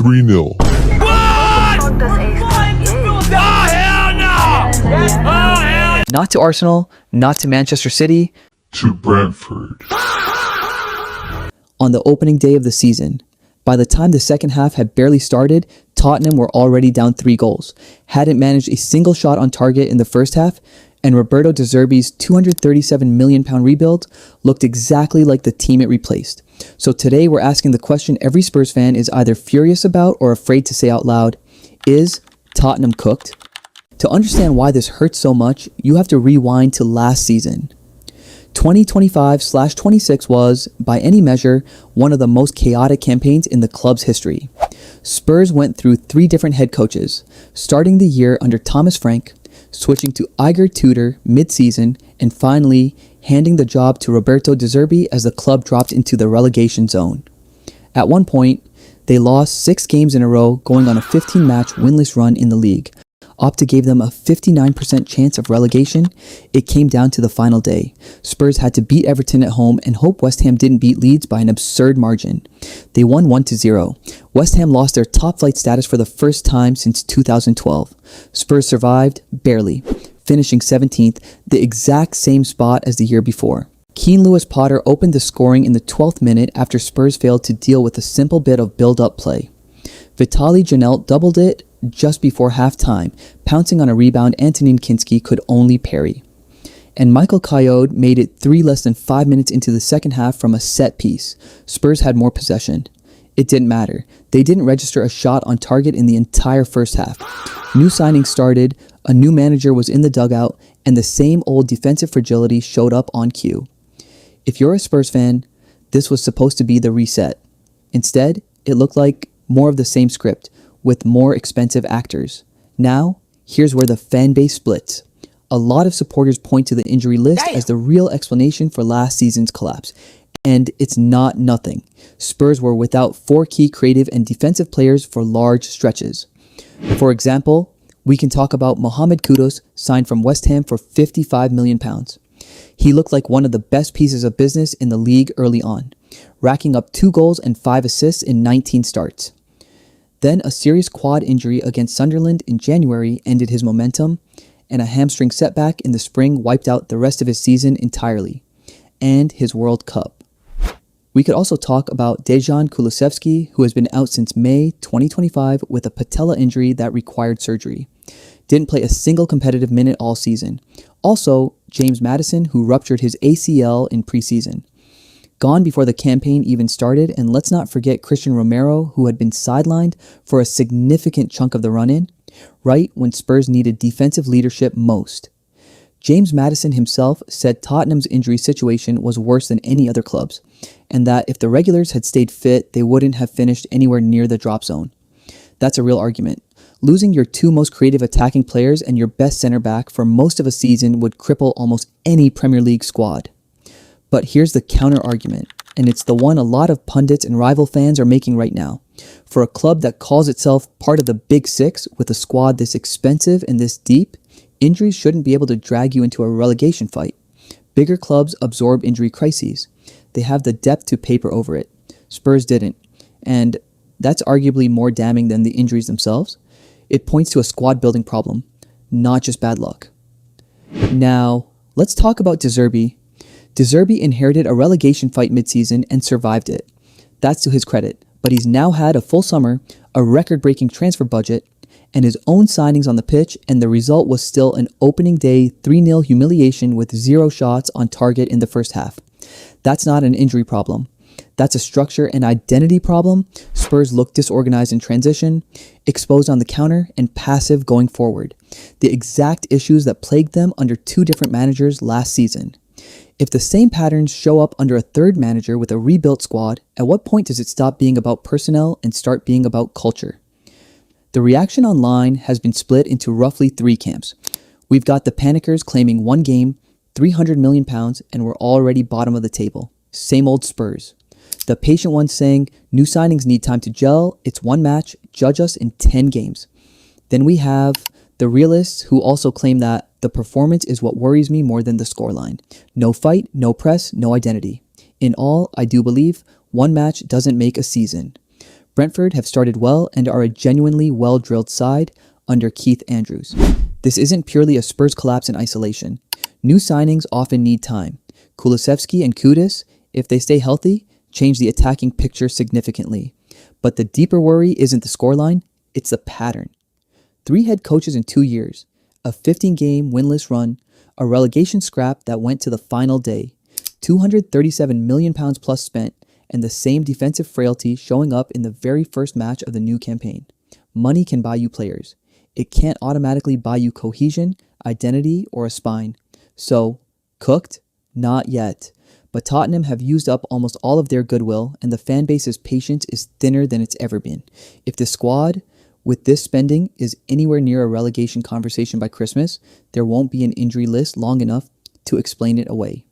3-0. Not to Arsenal, not to Manchester City. To Brentford. On the opening day of the season. By the time the second half had barely started, Tottenham were already down 3 goals, hadn't managed a single shot on target in the first half, and Roberto De Zerbi's £237 million rebuild looked exactly like the team it replaced. So today we're asking the question every Spurs fan is either furious about or afraid to say out loud: is Tottenham cooked? To understand why this hurts so much, you have to rewind to last season. 2025/26 was, by any measure, one of the most chaotic campaigns in the club's history. Spurs went through 3 different head coaches, starting the year under Thomas Frank, switching to Igor Tudor mid-season, and finally handing the job to Roberto De Zerbi as the club dropped into the relegation zone. At one point, they lost 6 games in a row, going on a 15-match winless run in the league. Opta gave them a 59% chance of relegation. It came down to the final day. Spurs had to beat Everton at home and hope West Ham didn't beat Leeds by an absurd margin. They won 1-0. West Ham lost their top flight status for the first time since 2012. Spurs survived, barely, finishing 17th, the exact same spot as the year before. Keane Lewis-Potter opened the scoring in the 12th minute after Spurs failed to deal with a simple bit of build-up play. Vitaly Janelt doubled it just before halftime, pouncing on a rebound Antonin Kinski could only parry. And Michael Coyote made it 3 less than 5 minutes into the second half from a set piece. Spurs had more possession. It didn't matter. They didn't register a shot on target in the entire first half. New signings started, a new manager was in the dugout, and the same old defensive fragility showed up on cue. If you're a Spurs fan, this was supposed to be the reset. Instead, it looked like more of the same script, with more expensive actors. Now, here's where the fan base splits. A lot of supporters point to the injury list as the real explanation for last season's collapse. And it's not nothing. Spurs were without 4 key creative and defensive players for large stretches. For example, we can talk about Mohamed Kudus, signed from West Ham for £55 million. He looked like one of the best pieces of business in the league early on, racking up 2 goals and 5 assists in 19 starts. Then a serious quad injury against Sunderland in January ended his momentum, and a hamstring setback in the spring wiped out the rest of his season entirely, and his World Cup. We could also talk about Dejan Kulusevski, who has been out since May 2025 with a patella injury that required surgery. Didn't play a single competitive minute all season. Also, James Maddison, who ruptured his ACL in preseason. Gone before the campaign even started, and let's not forget Christian Romero, who had been sidelined for a significant chunk of the run-in, right when Spurs needed defensive leadership most. James Maddison himself said Tottenham's injury situation was worse than any other club's, and that if the regulars had stayed fit, they wouldn't have finished anywhere near the drop zone. That's a real argument. Losing your 2 most creative attacking players and your best center back for most of a season would cripple almost any Premier League squad. But here's the counter-argument, and it's the one a lot of pundits and rival fans are making right now. For a club that calls itself part of the Big Six with a squad this expensive and this deep, injuries shouldn't be able to drag you into a relegation fight. Bigger clubs absorb injury crises. They have the depth to paper over it. Spurs didn't, and that's arguably more damning than the injuries themselves. It points to a squad-building problem, not just bad luck. Now, let's talk about De Zerbi. De Zerbi inherited a relegation fight midseason and survived it. That's to his credit, but he's now had a full summer, a record-breaking transfer budget, and his own signings on the pitch, and the result was still an opening day 3-0 humiliation with 0 shots on target in the first half. That's not an injury problem. That's a structure and identity problem. Spurs look disorganized in transition, exposed on the counter, and passive going forward. The exact issues that plagued them under 2 different managers last season. If the same patterns show up under a third manager with a rebuilt squad, at what point does it stop being about personnel and start being about culture? The reaction online has been split into roughly 3 camps. We've got the panickers claiming 1 game, £300 million, and we're already bottom of the table. Same old Spurs. The patient ones saying, new signings need time to gel, it's 1 match, judge us in 10 games. Then we have the realists who also claim that the performance is what worries me more than the scoreline. No fight, no press, no identity. In all, I do believe 1 match doesn't make a season. Brentford have started well and are a genuinely well-drilled side under Keith Andrews. This isn't purely a Spurs collapse in isolation. New signings often need time. Kulusevski and Kudus, if they stay healthy, change the attacking picture significantly. But the deeper worry isn't the scoreline, it's the pattern. 3 head coaches in 2 years, a 15-game winless run, a relegation scrap that went to the final day, £237 million plus spent, and the same defensive frailty showing up in the very first match of the new campaign. Money can buy you players. It can't automatically buy you cohesion, identity, or a spine. So, cooked? Not yet. But Tottenham have used up almost all of their goodwill, and the fan base's patience is thinner than it's ever been. If the squad, with this spending, is anywhere near a relegation conversation by Christmas, there won't be an injury list long enough to explain it away.